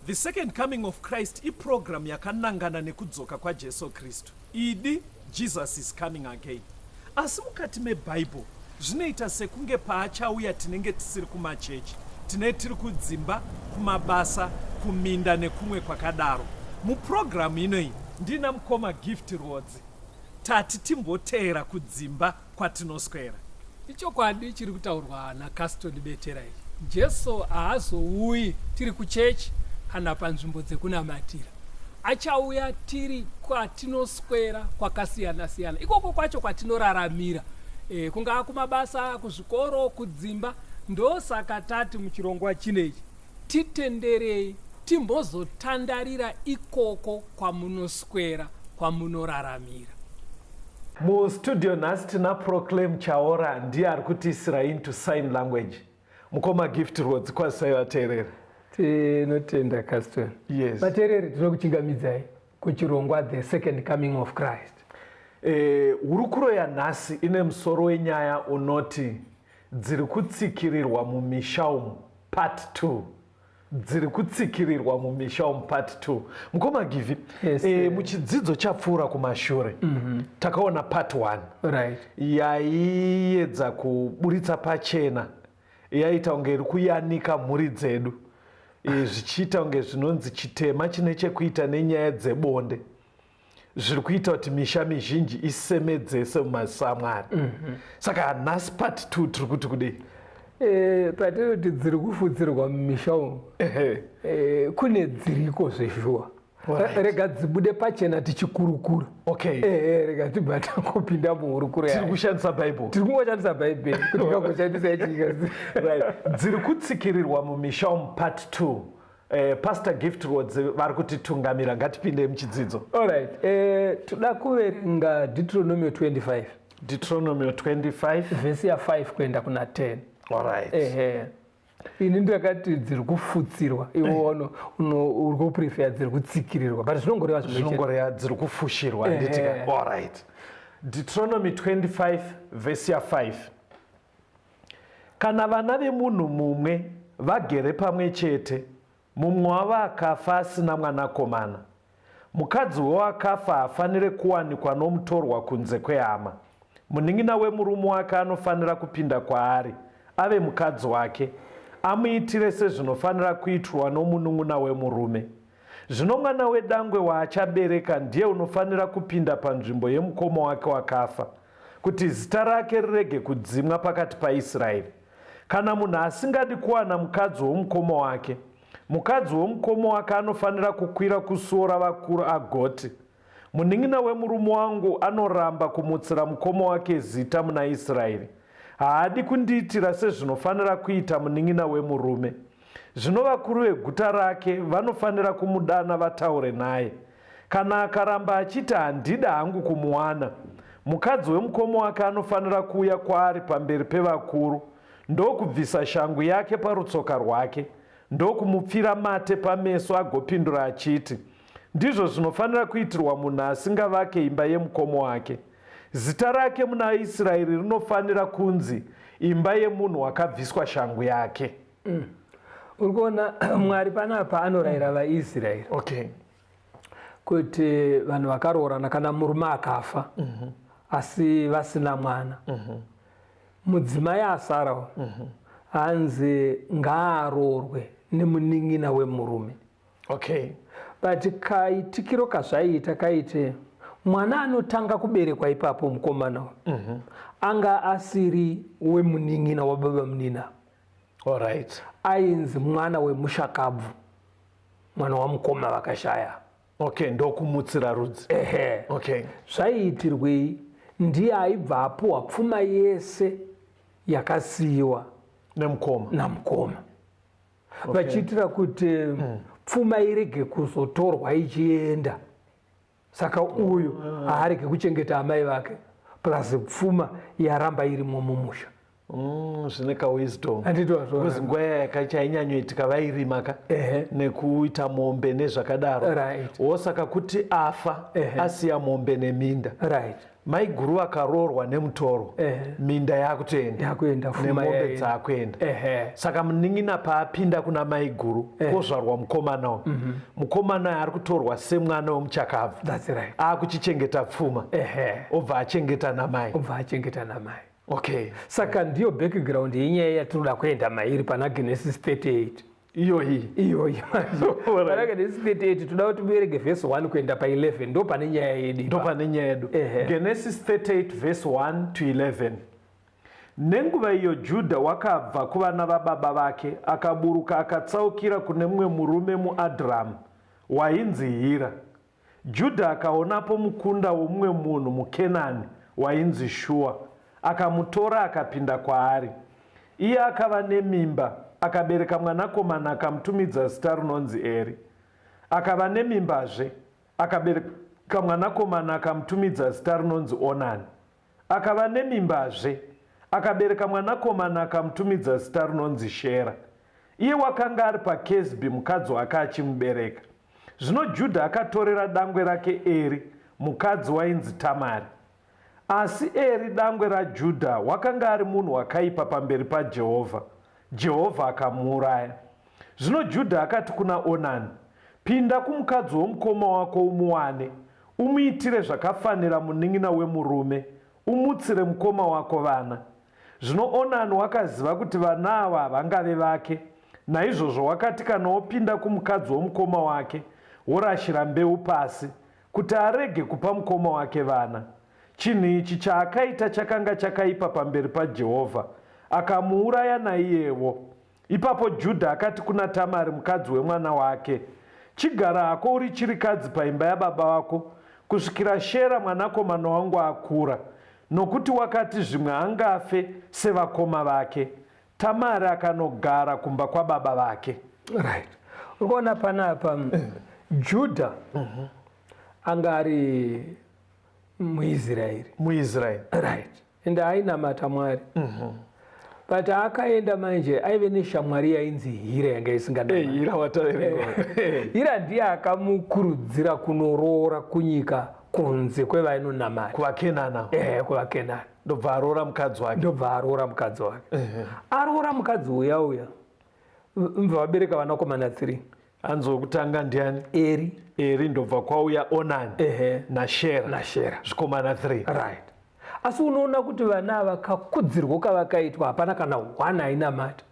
The second coming of Christ iprogram yakanangana nekudzoka kwaJesu Kristu. Idi Jesus is coming again. Asi mukati meBible zvinoita sekunge paachauya tinenge tisiri kumachechi, tiri kudzimba, kumabasa, kuminda nekumwe kwakadaro. Muprogramu inoyi ndina mukoma Gift Rodzi tati timboteera kudzimba kwatinoswera. Ichokwadi chiri kutaurwa naCaston Beterai. Jesu haazouyi tiri kuchechi kana panzvimbo dzekunamatira. Achauya tiri kwatinoswera kwakasiyana-siyana. Ikoko kwacho kwatinoraramira. Kungaa kumabasa, kuzvikoro, kudzimba. Ndosaka tati muchirongwa chinechi titenderei timbozotandarira ikoko kwamunoswera, kwamunoraramira. Mustudio nhasi tina Proclaim Chaora ndiye ari kutisira into sign language. Mukoma Gift Rodzi kwazisai vateereri. Tinotenda Caston. Yes. Vateereri tinokuchingamidzai kuchirongwa the second coming of Christ. Hurukuro yanhasi ine musoro wenyaya unoti dziri kutsikirirwa mumisha umu part 2. Dziri kutsikirirwa mumisha umu part 2. Mukoma Givi, Yes, muchidzidzo chapfuura kumashure takaona part 1 Right. yaiedza kuburitsa pachena, yaita kunge iri kuyanika mhuri dzedu, zvichiita kunge zvinonzi chitema chine chekuita nenyaya dzebonde zviri kuita kuti misha mizhinji isemedzese mumaziso aMwari. Saka nhasi part 2 tiri kuti kudei? Patinoti dziri kufudzirwa mumisha umu, kune dziriko zveshuwa. Right. Rega dzibude pachena tichikurukura. Okay. Rega tibva tangopinda muhurukuro Tiri yayo. kushandisa Bible. Tiri kungoshandisa Bhaibheri kuti kangoshandisa yechikasi. Right. Dziri kutsikirirwa mumisha umu part 2. Pastor Gift Rodzi vari kutitungamira, ngatipinde muchidzidzo. Alright. Toda kuverenga Deuteronomy 25. Deuteronomy 25 Vhesi ya 5 kuenda kuna 10. Alright. Ini ndakati dziri kufutsirwa, iwo uri kuprefer dziri kutsikirirwa, but zvinongoreva zvinongoreva dziri kufushirwa nditika. Alright. Deuteronomy 25 vhesi ya 5. Kana vana vemunhu mumwe vagere pamwe chete, mumwe wavo akafa asina mwanakomana, mukadzi wewakafa hafaniri kuwanikwa nomutorwa kunze kwehama. Munin'ina wemurume wake anofanira kupinda kwaari ave mukadzi wake, amuitire sezvinofanira kuitirwa nomunun'una wemurume. Zvino mwana wedangwe waachabereka ndiye unofanira kupinda panzvimbo yemukoma wake wakafa, kuti zita rake rirege kudzimwa pakati paIsraeri. Kana munhu asingadi kuwana mukadzi womukoma wake, mukadzi womukoma wake anofanira kukwira kusuo ravakuru agoti, munin'ina wemurume wangu anoramba kumutsira mukoma wake zita muna Israeri. Haadi kundiitira sezvinofanira kuita munin'ina wemurume. Zvino vakuru veguta rake vanofanira kumudana vataure naye. Kana akaramba achiti handida hangu kumuwana, mukadzi wemukoma wake anofanira kuuya kwaari pamberi pevakuru, ndokubvisa shangu yake parutsoka rwake, ndokumupfira mate pameso agopindura achiti, ndizvo zvinofanira kuitirwa munhu asingavake imba yemukoma wake. Zita rake muna Israeri rinofanira kunzi imba yemunhu wakabviswa shangu yake. Uri kuona Mwari panapa anorayira vaIsraeri kuti vanhu vakaroorana kana murume akafa asi vasina mwana, mudzimai asarawo hanzi ngaaroorwe nemunin'ina wemurume. But kaitikiro kazvaita kaite mwana anotanga kuberekwa ipapo mukomana anga asiri wemunin'ina wababa munina. Alright. Ainzi mwana wemushakabvu, mwana wamukoma vakashaya. Ndokumutsira rudzi. Zvaiitirwei? Ndiye aibva apuwa pfuma yese yakasiyiwa namukoma. Vachiitira kuti pfuma irege kuzotorwa ichienda. Saka uyu haarege kuchengeta amai vake, plus pfuma yaramba irimo mumusha. Zvine kawisdom. Because nguva yakachainyanyоitika vairimaka nekuita mombe nezvakadaro. Osaka kuti afa asiya mombe neminda. maiguru akaroorwa nemutorwa minda yakutoenda nemombe dzakuenda. Saka munin'ina paapinda kuna maiguru kozvarwa mukomana uyu. Mukomana uyu ari kutorwa semwana wemuchakabva, akuchichengeta pfuma, obva achengeta namai. Okay. Saka ndiyo background yenyaya yatinoda kuenda mairi pana Genesis 38 iyoyi pana Genesis 38 toda kuti muverenge verse 1 kuenda pa11 ndo pane nyaya yedu. Genesis 38 verse 1 to 11. Nenguva iyo Judha wakabva kuvana vababa vake akaburuka akatsaukira kune mumwe murume muAdhuramu wainzi Hira. Judha akaonapo mukunda womumwe munhu muKenani wainzi Shua, akamutora akapinda kwaari. Iye akava nemimba akabereka mwanakomana akamutumidza zita rinonzi Eri. Akava nemimbazve akabereka mwanakomana akamutumidza zita rinonzi Onani. Akava nemimbazve akabereka mwanakomana akamutumidza zita rinonzi Shera. Iye wakanga ari paKezbi mukadzi wake achimubereka. Zvino Judha akatorera dangwe rake Eri mukadzi wainzi Tamari. Asi Eri dangwe raJudha wakanga ari munhu wakaipa pamberi paJehovha. Jehovha akamuuraya. Zvino Judha akati kuna Onani, pinda kumukadzi womukoma wako umuwane, umuitire zvakafanira munin'ina wemurume, umutsire mukoma wako vana. Zvino Onani wakaziva kuti vana ava vangave vake. Naizvozvo wakati kana wopinda kumukadzi womukoma wake, worashira mbeu pasi, kuti arege kupa mukoma wake vana. Chinhu ichi chaakaita chakanga chakaipa pamberi paJehovha, akamuuraya naiyewo. Ipapo Judha akati kuna Tamari mukadzi wemwana wake, chigara hako uri chirikadzi paimba yababa vako kusvikira Shera mwanakomana wangu akura, nokuti wakati zvimwe angafe sevakoma vake. Tamari akanogara kumba kwababa vake. Right. Ukaona panapa Judha anga ari muIsraeri. Right. Ende ainamata Mwari. But akaenda manje aive neshamwari yainzi Hira yanga isingadamani. Hira ndiye akamukurudzira kunoroora kunyika kunze kwevainonamata. kuvaKenani. Ndobva aroora mukadzi wake. Aroora mukadzi uya. Mva vabereka vanakomana 3. Anzokutanga ndiani? Eri ndobva kwauya Onani naShera. Zvikomana 3. Right. Asi unoona kuti vana vakakudzirwa kavakaitwa hapana kana one ainamata.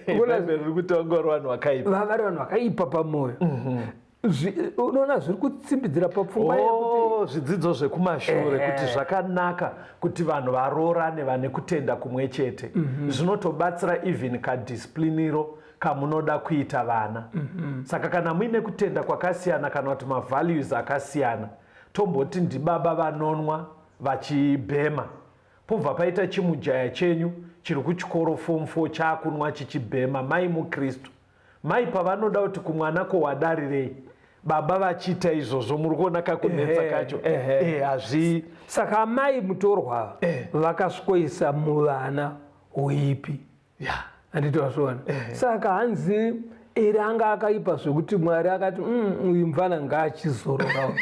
Vari vanhu vakaipa pamwoyo. Unoona zviri kutsimbidzira papfungwa yekuti zvidzidzo zvekumashure kuti zvakanaka kuti vanhu varoorane vane kutenda kumwe chete. Zvinotobatsira even kadisipliniro kamunoda kuita vana. Saka kana muine kutenda kwakasiyana kana kuti mavalues akasiyana, tomboti ndibaba vanonwa vachibhema, pobva paita chimujaya chenyu chiri kuchikoro form 4 chakunwa chichibhema, mai muKristu, mai pavanoda kuti kumwana kowadarire baba vachiita izvozvo, muri kuona kakunetsa kacho. Hazvi. Saka mai mutorwa vakasvikoisa muvana uipi. Anditozvona. Saka hanzi Eri anga akaipa zvekuti Mwari akati uyu mvana ngaachizororawo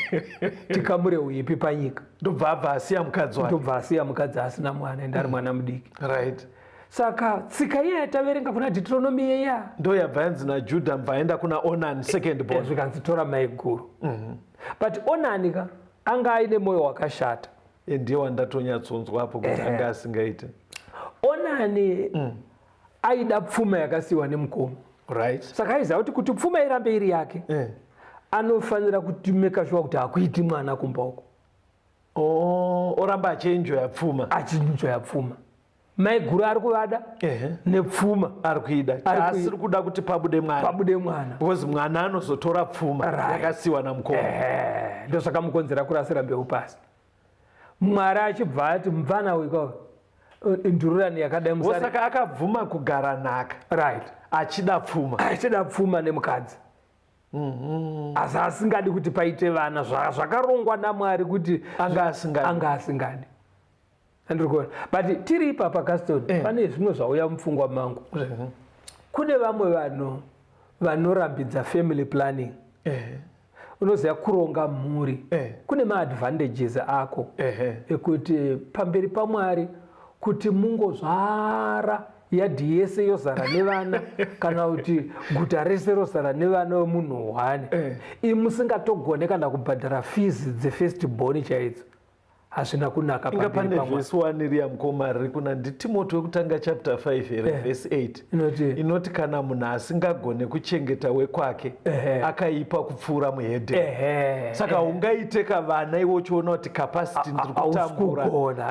tikamure uipi panyika. Ndobva asiya mukadzi asina mwana ende ari mwana mudiki. Right. Saka tsika iye yataverenga kuna Deuteronomy yeya ndo yabva yanzi naJudha mva aenda kuna Onani second born. Zvikanzi tora maiguru. But Onani anga aine mwoyo wakashata. Ndiye wandatonyatsonzwa apo kuti anga asingaite. Onani aida pfuma yakasiyiwa nemukoma. Right. Saka aiziva kuti pfuma irambe iri yake, anofanira kuti make sure kuti hakuiti mwana kumba uko. Oramba achenjoya pfuma. Maiguru ari kuvada nepfuma ari kuida. Asiri kuda kuti pabude mwana. Because mwana anozotora pfuma yakasiyiwa namukoma. Ndo zvakamukonzera kurasira mbeu pasi. Mwari achibva ati mvana uyu ndururani yakadai musari. Saka akabvuma kugara nhaka. Right. Achida pfuma nemukadzi. Asi asingadi kuti paite vana zvakarongwa naMwari kuti anga asingadi. Andikuona. But tiri ipapa Custody pane zvimwe zvauya mupfungwa mangu. Kune vamwe vanhu vanorambidza family planning. unoziva kuronga mhuri kune maadvantages ako ekuti pamberi paMwari kuti mungozvara yadhi yese yozara nevana kana kuti guta rese rozara nevana vemunhu hwane imi musingatogone kana kubhadhara fees dzefirst born chaidzo hazvina kunaka. Inga pane verse 1 iri yamukoma riri kuna ndiTimoti wekutanga chapter 5 here verse 8 inoti kana munhu asingagone kuchengeta wekwake akaipa kupfuura muhedheni. Saka ungaite kavana iwe uchiona kuti capacity ndiri kutambura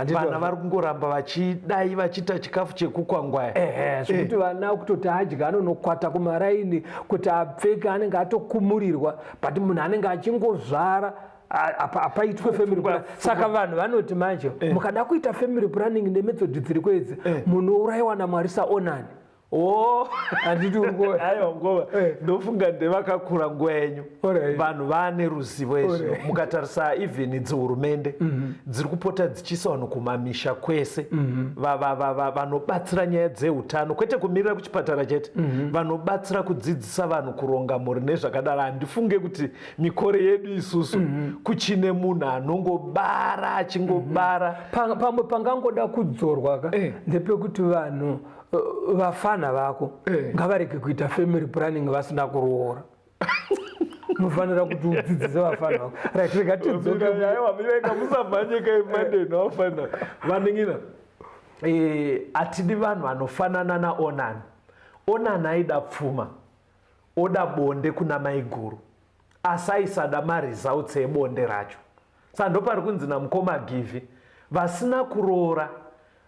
vana vari kungoramba vachidai vachiita chikafu chekukwangwaya zvekuti vana kutoti adya anonokwata kumaraini kuti apfeke anenge atokumurirwa but munhu anenge achingozvara apaitwe family planning. Saka vanhu vanoti manje mukada kuita family planning nemethod dziri kwedzi munourayiwa naMwari saonani. Handiti aiwa ngova ndofunga ndevakakura nguva yenyu vanhu vane ruzivo izvo. Mukatarisa even dzihurumende dziri kupota dzichisa vanhu kumamisha kwese vanobatsira nyaya dzeutano kwete kumirira kuchipatara chete vanobatsira kudzidzisa vanhu kuronga mhuri nezvakadaro. Handifunge kuti mikore yedu isusu kuchine munhu anongobara achingobara. Pamwe pangangoda kudzorwa ndepekuti vanhu vafana vako ngavareke kuita family planning vasina kuroora. Mufanira kuti udzidzise vafana vako right. Rega tidzokeaiwa musamhanyeka imande navafana vaningina. Hatidi vanhu vanofanana naOnani. Onani aida pfuma oda bonde kuna maiguru asi aisada maresults ebonde racho. Saka ndopari kunzi namukoma Givi vasina kuroora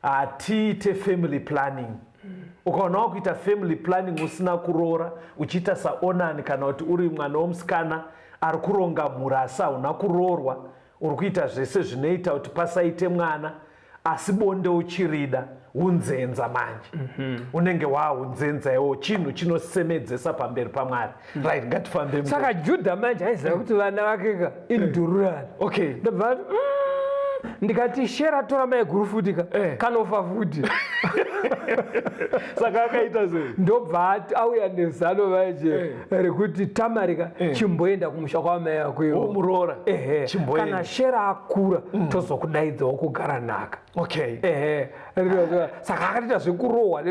hatiite family planning. Ukaonawo kuita family planning usina kuroora uchiita saOnani kana kuti uri mwana womusikana ari kuronga mhuri asi hauna kuroorwa uri kuita zvese zvinoita kuti pasaite mwana asi bonde uchirida unzenza manje unenge waunzenza iwo chinhu chinosemedzesa pamberi paMwari. Right, ngatifambe. Saka Judha manje aiziva kuti vana vakeka indururani. Ndobva ndikati shera tora maiguru futika kanofa futi. Saka akaita sei ndobva auya nezano manje rekuti Tamarika chimboenda kumusha kwamai yako muroora kana shera akura tozokudaidzawo kugara nhaka. Saka akaita zvekurohwa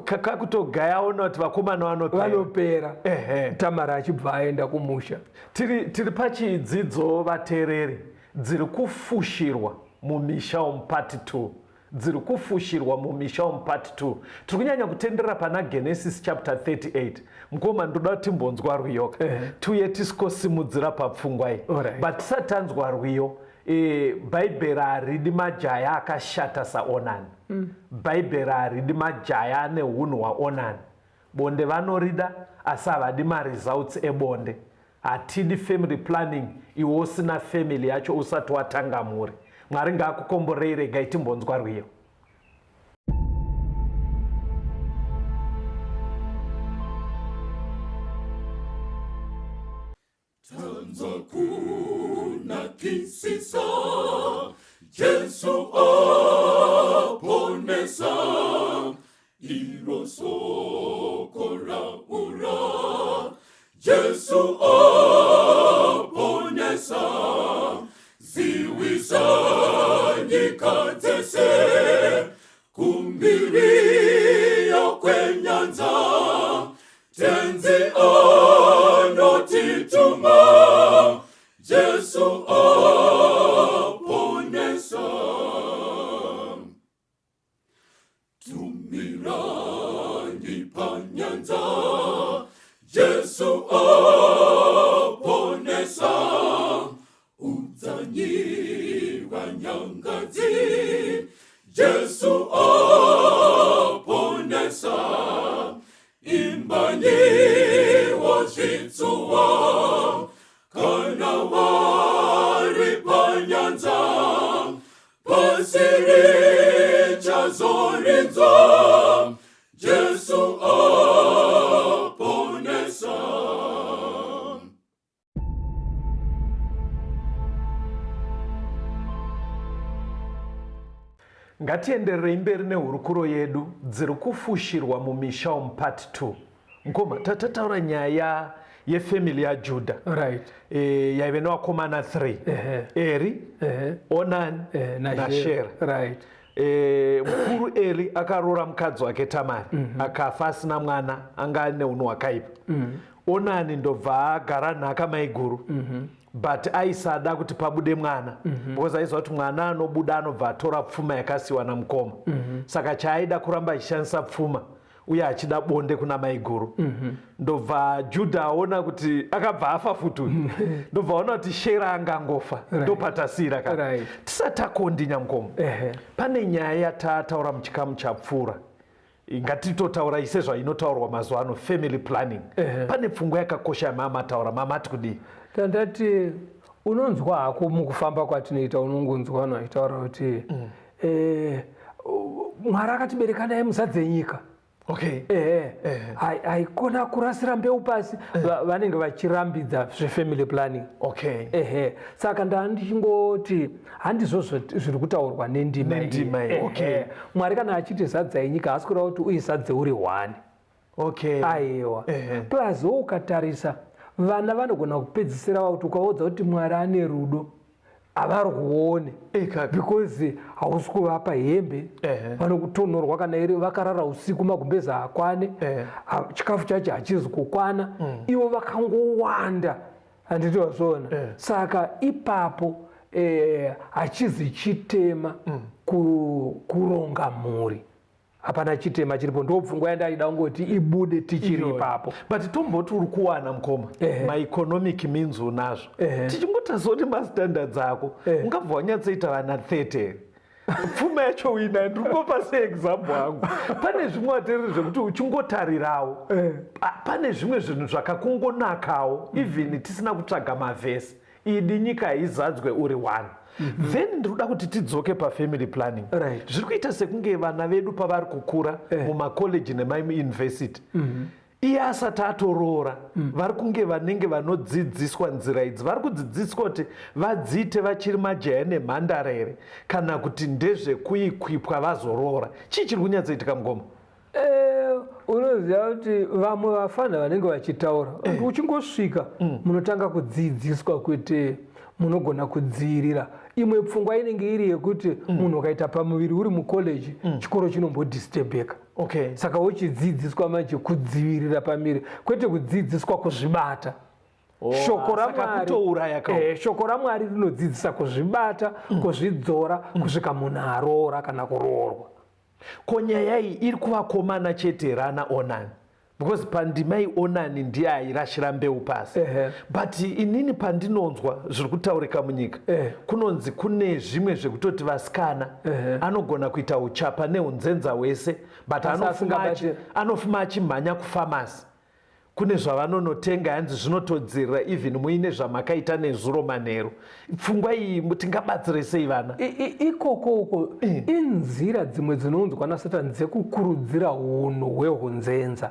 kakutogaya aona kuti vakomana vanopera Tamara achibva aenda kumusha. Tiri pachidzidzo vateereri dziri kufushirwa mumisha womupati 2 dziri kufushirwa mumisha womupati 2. Tiri kunyanya kutenderera pana Genesis chapter 38. Mukoma ndoda kuti timbonzwa rwiyo tuye tisikosimudzira papfungwa iyi but tisati tanzwa rwiyo. Bhaibheri haridi majaya akashata saOnani. Bhaibheri haridi majaya ane unhu hwaOnani. Bonde vanorida asi havadi maresults ebonde. Hatidi family planning iwe usina family yacho usati watanga mhuri. Mwari ngaakukomborei. Regai timbonzwa rwiyo. Tanza kunakisisa Jesu aponesa iro sokora ura Jesu aponesa ziwisa nyika dzese kumbiri yokwenyanza tenzi anotituma Jesu aponesa tumirani panyanza Jesu aponesa udzanyi vanyangadzi Jesu aponesa imbanyi wozvitsuwa kana vari panyanza pasiri chazorinzwa Jesu aponesa. Ngatienderere mberi nehurukuro yedu dziri kufushirwa mumisha womupati 2. Ngoma tataura nyaya yefamily yaJudha, right, yaive nevakomana 3, Eri, Onan naShera. right. Mukuru Eri akaroora mukadzi wake Tamari, akafa asina mwana, anga ane unhu hwakaipa. Onani ndobva agara nhaka maiguru, but aisada kuti pabude mwana, because aiziva kuti mwana anobuda anobva atora pfuma yakasiyiwa namukoma. Saka chaaida kuramba achishandisa pfuma uye achida bonde kuna maiguru. Ndobva Judha aona kuti akabva afa futu. Ndobva aona kuti Shera angangofa, ndopatasira kana. Tisati takondinya mukoma. Pane nyaya yataataura muchikamu chapfuura. Ngatitotaura isezvo inotaurwa mazuva ano, family planning. Pane pfungwa yakakosha yamamataura, mamati kudii? Tandati unonzwa hako mukufamba kwatinoita, unongonzwa vanhu vachitaura kuti Mwari akatibereka naye muzadzi enyika. Okay. Haikona kurasira mbeu pasi, vanenge vachirambidza zvefamily planning. Okay. Saka ndandichingoti handizvo zviri kutaurwa nendima iyi. Okay. Mwari kana achiti zadza enyika haasi kureva kuti uisadze uri 1. Okay. Aiwa. Plus ukatarisa vana vanogona kupedzisira kuti ukaudza kuti Mwari ane rudo havari kuone, because hausi kuvapa hembe, vanokutonhorwa kana iri vakarara usiku magumbeza hakwane, chikafu chacho hachizi kukwana, ivo vakangowanda, handiti wazviona. Saka ipapo hachizi chitema kuronga mhuri. Hapana chitema chiripo, ndo pfungwa yandaida kungoti ibude tichiri ipapo. But tomboti uri kuwana mukoma, maeconomic means unazvo. Tichingotazoti mastandards ako, ungabva wanyatsoita vana 30. Pfuma yacho uinayo, ndikupa seexample hangu. Pane zvimwe wateereri zvekuti uchingotarirawo, pane zvimwe zvinhu zvakakungonakawo, even tisina kutsvaga mavhesi. Idi nyika haizadzwe uri 1. Then ndinoda kuti tidzoke pafamily planning. Zviri kuita sekunge vana vedu pavari kukura mumakoleji nemauniversity, iye asati atoroora, vari kunge vanenge vanodzidziswa nzira idzi, vari kudzidziswa kuti vadziite vachiri majaya nemhandara here, kana kuti ndezvekuikwipwa vazoroora. Chii chiri kunyatsoitika mukoma? Unoziva kuti vamwe vafana vanenge vachitaura, uchingosvika munotanga kudzidziswa kuti munogona kudzivirira. Imwe pfungwa inenge iri yekuti munhu ukaita pamuviri uri mukoleji, chikoro chinombodisturbeka. Saka uchidzidziswa manje kudzivirira pamuviri, kwete kudzidziswa kuzvibata. Shoko raMwari rinodzidzisa kuzvibata, kuzvidzora, kusvika munhu aroora kana kuroorwa. Konyaya iyi iri kuvakomana chete rana Onani, because pandimai Onani ndiye airashira mbeu pasi. But inini pandinonzwa zviri kutaurika munyika, kunonzi kune zvimwe zvekutoti vasikana anogona kuita uchapa neunzenza hwese, but anofuma achimhanya kufamasi. Kune zvavanonotenga hanzi zvinotodzirira even muine zvamakaita nezuro manheru. Pfungwa iyi tingabatsire sei vana? Ikoko inzira dzimwe dzinonzwa naSatani dzekukurudzira unhu hwehunzenza.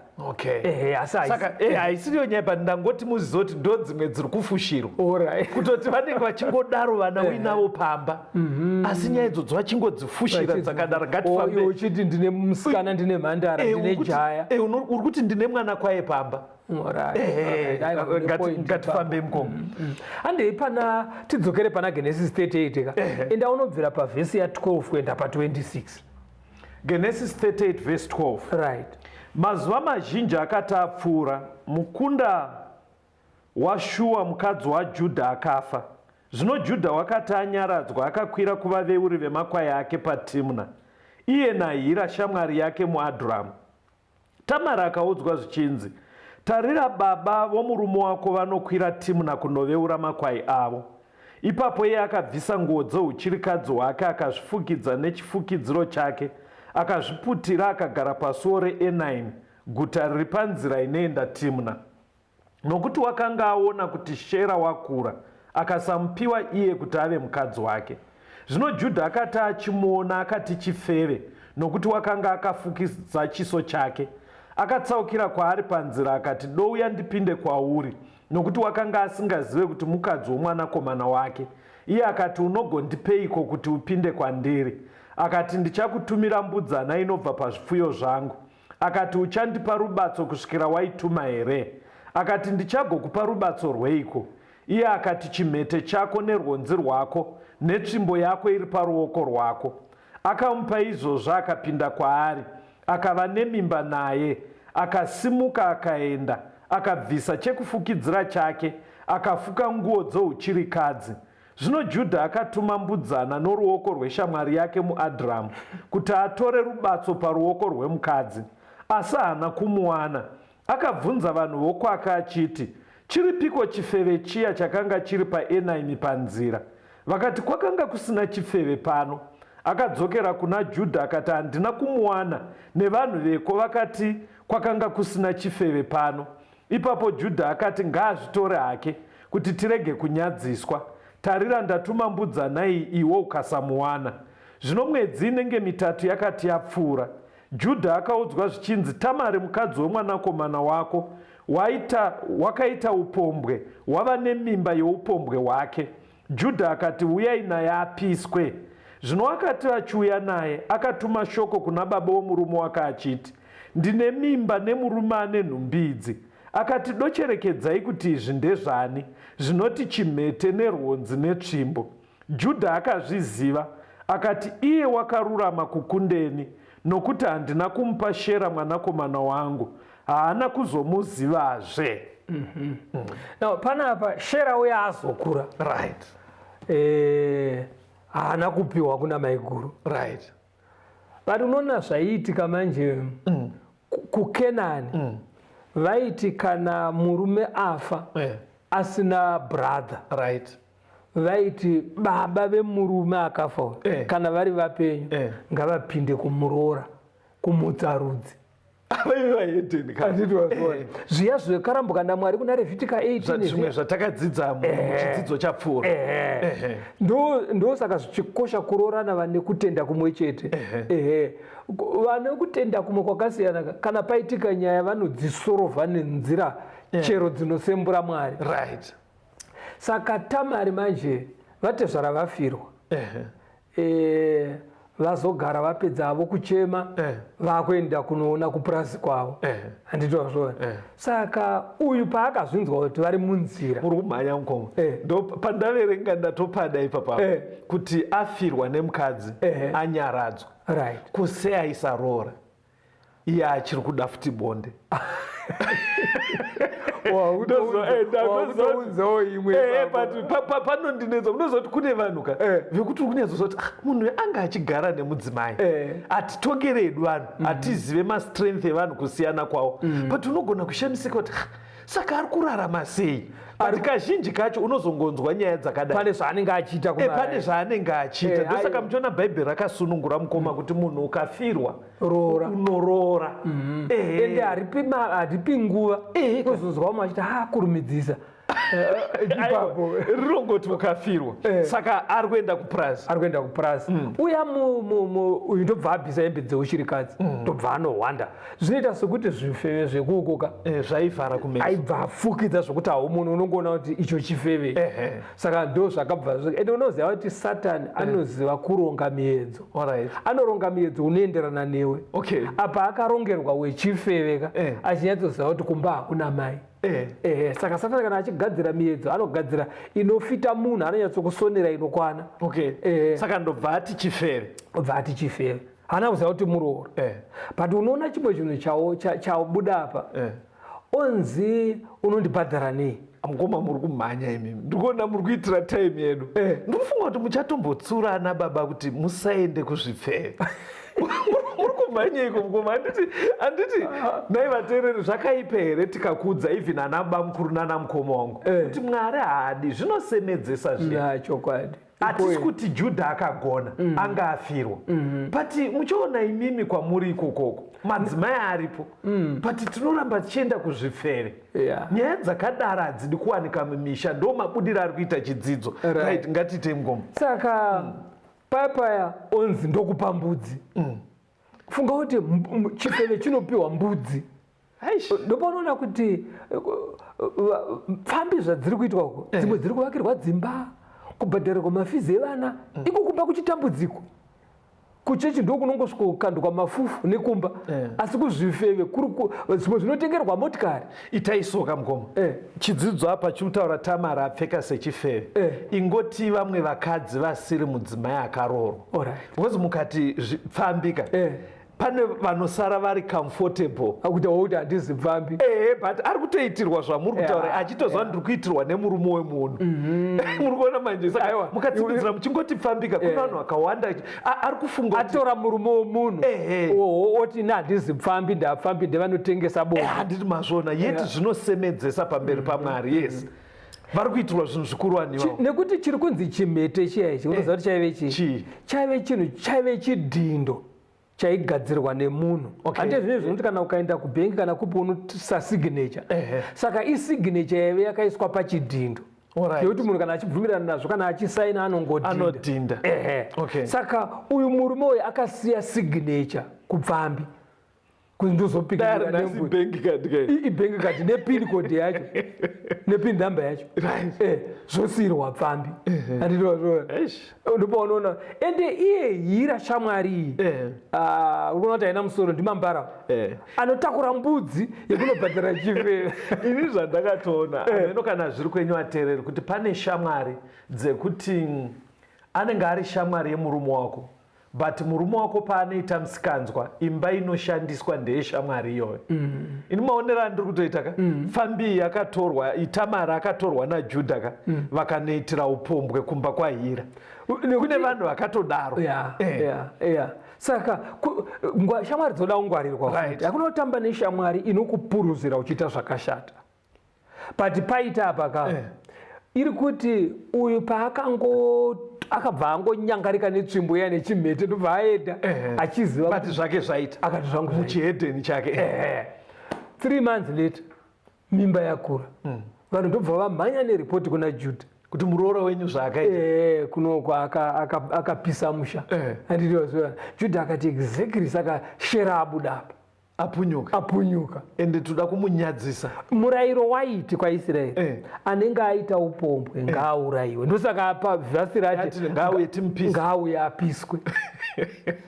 Saka haisiriyo nyaya, but ndangoti muzive kuti ndo dzimwe dziri kufushirwa. Kutoti vanenge vachingodaro vana uinavo pamba, asi nyaya idzodzo vachingodzifushira dzakadaro. Ngatifambe uchiti ndine musikana, ndine mhandara, ndine jaya. Uri kuti ndine mwana kwaye pamba. Ngatifambe mukoma. Handei pana tidzokere pana Genesis 38 enda unobvira pavhesi ya12 kuenda pa26. Genesis 38 verse 12. Mazuva mazhinji akati apfuura, mukunda waShua mukadzi waJudha akafa. Zvino Judha wakati anyaradzwa, akakwira kuvaveuri vemakwai ake paTimna, iye naHira shamwari yake muAdhuramu. Tamari akaudzwa zvichinzi, tarira, baba vomurume wako vanokwira Timna kunoveura makwai avo. Ipapo iye akabvisa nguo dzouchirikadzi hwake, akazvifukidza nechifukidziro chake, akazviputira, akagara pasuo reEnaimi, guta riri panzira inoenda Timna. Nokuti wakanga aona kuti Shera wakura, akasamupiwa iye kuti ave mukadzi wake. Zvino Judha akati achimuona akati chifeve, nokuti wakanga akafukidza chiso chake. Akatsaukira kwaari panzira akati, douya ndipinde kwauri, nokuti wakanga asingazive kuti mukadzi womwanakomana wake. Iye akati, unogondipeiko kuti upinde kwandiri? Akati, ndichakutumira mbudzana inobva pazvipfuyo zvangu. Akati, uchandipa rubatso kusvikira waituma here? akati, ndichagokupa rubatso rweiko? Iye akati, chimhete chako nerwonzi rwako netsvimbo yako iri paruoko rwako. Akamupa izvozvo, akapinda kwaari, akava nemimba naye. Akasimuka akaenda, akabvisa chekufukidzira chake, akafuka nguo dzouchirikadzi. Zvino Judha akatuma mbudzana noruoko rweshamwari yake muAdhuramu kuti atore rubatso paruoko rwemukadzi, asi haana kumuwana. Akabvunza vanhu vokwake achiti, chiripiko chifeve chiya chakanga chiri paEnaimi panzira? Vakati, kwakanga kusina chifeve pano. Akadzokera kuna Judha akati, handina kumuwana. Nevanhu veko vakati, kwakanga kusina chifeve pano. Ipapo Judha akati, ngaazvitore hake kuti tirege kunyadziswa. Tarira, ndatuma mbudzana iyi, iwo ukasamuwana. Zvino mwedzi inenge 3 yakati yapfuura, Judha akaudzwa zvichinzi, Tamari mukadzi wemwanakomana wako wakaita upombwe, wava nemimba youpombwe hwake. Judha akati, uyai naye apiswe. Zvino akati achiuya naye, akatuma shoko kuna baba womurume wake achiti, ndine mimba nemurume ane nhumbi idzi. Akati, docherekedzai kuti izvi ndezvani, zvinoti chimhete nerwonzi netsvimbo. Judha akazviziva, akati, iye wakarurama kukundeni, nokuti handina kumupa Shera mwanakomana wangu, haana kuzomuzivazve. Now panapa Shera uya azokura, Right. haana kupiwa kuna maiguru. Right. But unoona zvaiitika manje kuKenani, vaiti kana murume afa asina brother, Right. vaiti baba vemurume akafa kana vari vapenyu ngavapinde kumuroora, kumutsa rudzi. Zviya zvakarambuka naMwari kuna Revhitika 18 zvimwe zvatakadzidza muchidzidzo chapfuura. ndo saka zvichikosha kuroorana vane kutenda kumwe chete. Vane kutenda kumwe kwakasiyana, kana paitika nyaya vanodzisorovha nenzira chero dzinosembura Mwari. Right. Saka Tamari manje vatezvara vafirwa, vazogara vapedza havo kuchema, vakuenda kunoona kupurazi kwavo. Handitozvo. Saka uyu paakazvinzwa kuti vari munzira, Muri kumhanya mukoma. Ndo pandaverenga ndatopada ipapo kuti afirwa nemukadzi anyaradzwa. Right. Kuse aisaroora, iye achiri kuda futi bonde. Panondinetsa, unozoti kune vanhu ka vekuti kunezozoti munhu anga achigara nemudzimai, hatitokeredu vanhu, hatizive mastrength evanhu kusiyana kwavo, but unogona kushamisika kuti saka ari kurarama sei? But kazhinji kacho unozongonzwa nyaya dzakadai, pane zvaanenge achiita, pane zvaanenge achiita. Ndosaka muchiona Bhaibheri rakasunungura mukoma kuti munhu ukafirwa unoroora, ende haripi nguva kuzonzwa machita kurumidzisa rinongoti ukafirwa. Saka ari kuenda kupurazi, uya uyu ndobva abvisa hembe dzeuchirikadzi, ndobva anohwanda. Zvinoita sekuti zvifeve zvekuukoka zvaivhara kumesa, aibva afukidza zvokuti munhu unongoona kuti icho chifeve. Saka ndo zvakabva ende unoziva kuti Satani anoziva kuronga miedzo. Anoronga miedzo unoenderana newe. Apa akarongerwa wechifeveka, achinyatsoziva kuti kumba hakuna mai. Saka Satani kana achigadzira miedzo anogadzira inofita munhu, anonyatsokusonera inokwana. Saka ndobva ati chifeve, hana kuziva kuti muroora. But unoona chimwe chinhu chabuda apa, onzi unondibhadhara nei? Mukoma muri kumhanya imimi, ndikuona muri kuitira time yedu. Ndinofunga kuti muchatombotsura ana baba kuti musaende kuzvifeve. Muri kumhanyeiko mukoma? Handiti nai vateereri, zvakaipa here tikakudza even ana baba mukuru nana mukoma wangu kuti Mwari haadi, zvinosemedzesa zviya. Chokwadi. Hatisi kuti Judha akagona, anga afirwa. But muchiona imimi kwamuri ikokoko, madzimai aripo, but tinoramba tichienda kuzvifeve. Nyaya dzakadaro hadzidi kuwanika mumisha, ndo mabudiro ari kuita chidzidzo. Right, ngatiite mugoma. Saka paya onzi ndokupa mbudzi. Funga kuti chifeve chinopiwa mbudzi. Ndopanoona kuti pfambi zvadziri kuitwa uko, dzimwe dziri kuvakirwa dzimba, kubhadharwa mafizi evana, iko kumba kuchitambudziko. kuchechi ndokunongosvika kukandwa mafufu nekumba asi kuzvifeve zvimwe zvinotengerwa motikari. Itaisoka mukoma chidzidzo apa chirikutaura Tamara apfeka sechifeve ingoti vamwe vakadzi vasiri mudzimai akaroorwa because mukati pfambika pane vanosara vari comfortable akuti wauti hatizi pfambi but ari kutoitirwa zvamuri kutaura achitozva ndiri kuitirwa nemurume wemunhu muri kuona manje saka mukatsikidzira muchingoti pfambika kuna vanhu vakawanda ari kufunga atora murume wemunhu oti handisi pfambi ndapfambi ndevanotengesa bongo handiti mazvona yeti zvinosemedzesa pamberi paMwari yes vari kuitirwa zvinhu zvikuru aniwa nekuti chiri kunzi chimhete chiyaichi unoziva kuti chaive chii chaive chinhu chaive chidhindo chaigadzirwa nemunhu hande zvinezvi zvinoti kana ukaenda kubhengi kana kupi unoisa signature saka isignature yaive yakaiswa pachidhindo yekuti munhu kana achibvumirana nazvo kana achisaina anodhinda saka uyu murume uyu akasiya signature kupfambi ibhengi kati nepin code yacho nepin namba yacho zvosiyirwa pfambi ndipo unoona ende iye hira shamwari iyi unoona kuti haina musoro ndimambara anotakura mbudzi yekunobhadhara chifeve. ini zvandakatoona ameno kana zviri kwenyu ateereri kuti pane shamwari dzekuti anenge ari shamwari yemurume wako but murume wako paanoita musikanzwa imba inoshandiswa ndeyeshamwari iyoyo ini maonera ndiri kutoita ka pfambi yakatorwa Tamara akatorwa naJudha ka vakanoitira upombwe kumba kwaHira kune vanhu vakatodaro saka shamwari dzoda kungwarirwa futi hakuna kutamba neshamwari inokupuruzira uchiita zvakashata but paita apa ka iri kuti uyu akabva angonyangarika netsvimbo iya nechimhete ndobva aenda achiziva bati zvake zvaita akati zvangu muchihedheni chake 3 months later mimba yakura vanhu ndobva vamhanya neripoti kuna Judha kuti muroora wenyu zvaakaita kunoko akapisa musha anditiwaziva Judha akati exactly saka shera abuda apa apunyuka ende toda kumunyadzisa. Murayiro waiti kwaIsraeri anenge aita upombwe ngaaurayiwe ndosaka apa vhasi rati ngauye apiswe.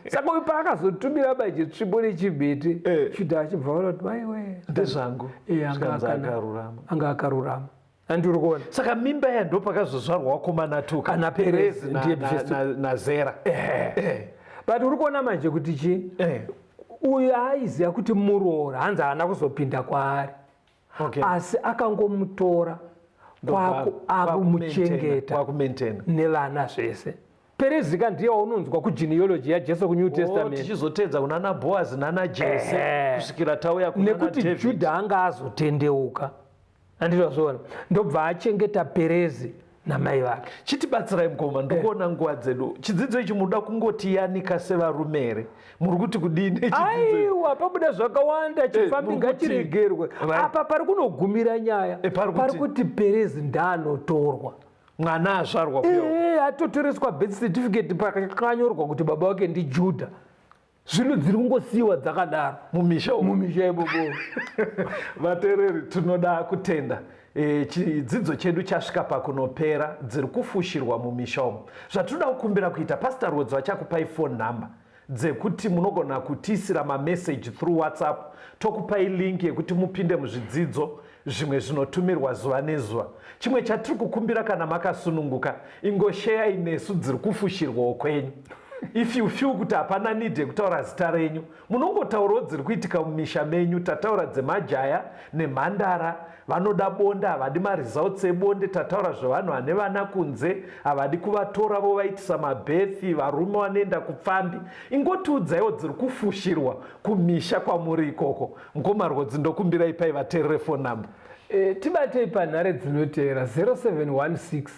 Saka uyu paakazotumira baje tsvimbo nechibhete Judha achibva kuti maiwe ndezvangu anga akarurama andiri kuona. Saka mimba ya ndo pakazozvarwa wakomana tu kana Perezi na Zera but uri kuona manje kuti chi uyu aiziva kuti muroora hanzi haana kuzopinda kwaari asi akangomutora akumuchengeta nevana zvese. Perezi ka ndiye waunonzwa kugenealogy yaJesu kuNew Testament tichizotedza kuna naBhoazi nanaJese kusvikira tauya kuna nekuti Judha anga azotendeuka andizvazvona ndobva achengeta Perezi namai vake. Chitibatsirai mukoma ndikuona nguva dzedu chidzidzo ichi muda kungotiyanika sevarume here muri kuti kudini aiwa pabuda zvakawanda chifambi ngachiregerwe apa pari kunogumira nyaya pari kuti Perezi ndaanotorwa mwana azvarwa atotoreswa birth certificate pakanyorwa kuti baba wake ndiJudha zvino dziri kungosiyiwa dzakadaro mumisha imomo. Vateereri tinoda kutenda chidzidzo chedu chasvika pakunopera dziri kufushirwa mumisha umo. Zvatoda kukumbira kuita Pastor Rodzi vachakupai phone number dzekuti munogona kutiisira mamessage through WhatsApp tokupai link yekuti mupinde muzvidzidzo zvimwe zvinotumirwa zuva nezuva. Chimwe chatiri kukumbira kana makasununguka ingosheya inesu dziri kufushirwawo kwenyu. If you feel kuti hapana need yekutaura zita renyu munongotaurawo dziri kuitika mumisha menyu. Tataura dzemajaya nemhandara vanoda bonde havadi maresults ebonde. Tataura zvevanhu vane vana kunze havadi kuvatora vovaitisa mabhethi varume vanoenda kupfambi. Ingotiudzaiwo dziri kufushirwa kumisha kwamuri ikoko. Mukoma Rodzi ndokumbirai pai vateerere phone number tibatei panhare dzinoteera 0716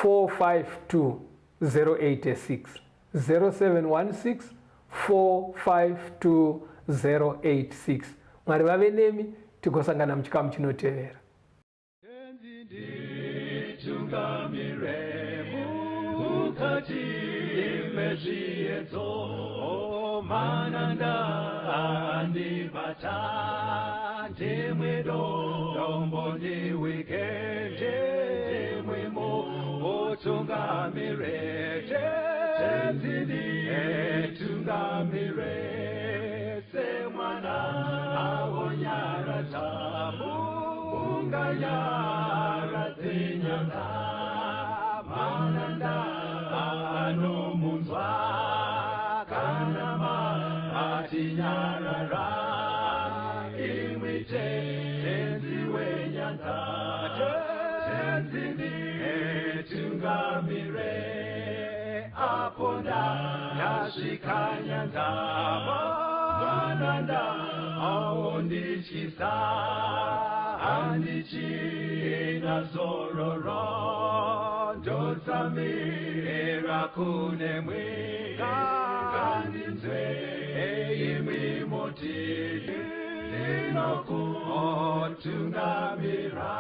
452 086 0716 452 086. Mwari vave nemi tikosangana muchikamu chinotevera. Tungamirete nyanyaradzenyanga mananda anomunzwa kana matinyarara imwite tenzi wenyanza tenzini tungamire aponda yasvika nyanza mananda aondichisa handichina zororo ndotsamira kune mwika kandinzwe imwi moti ndinokutungamira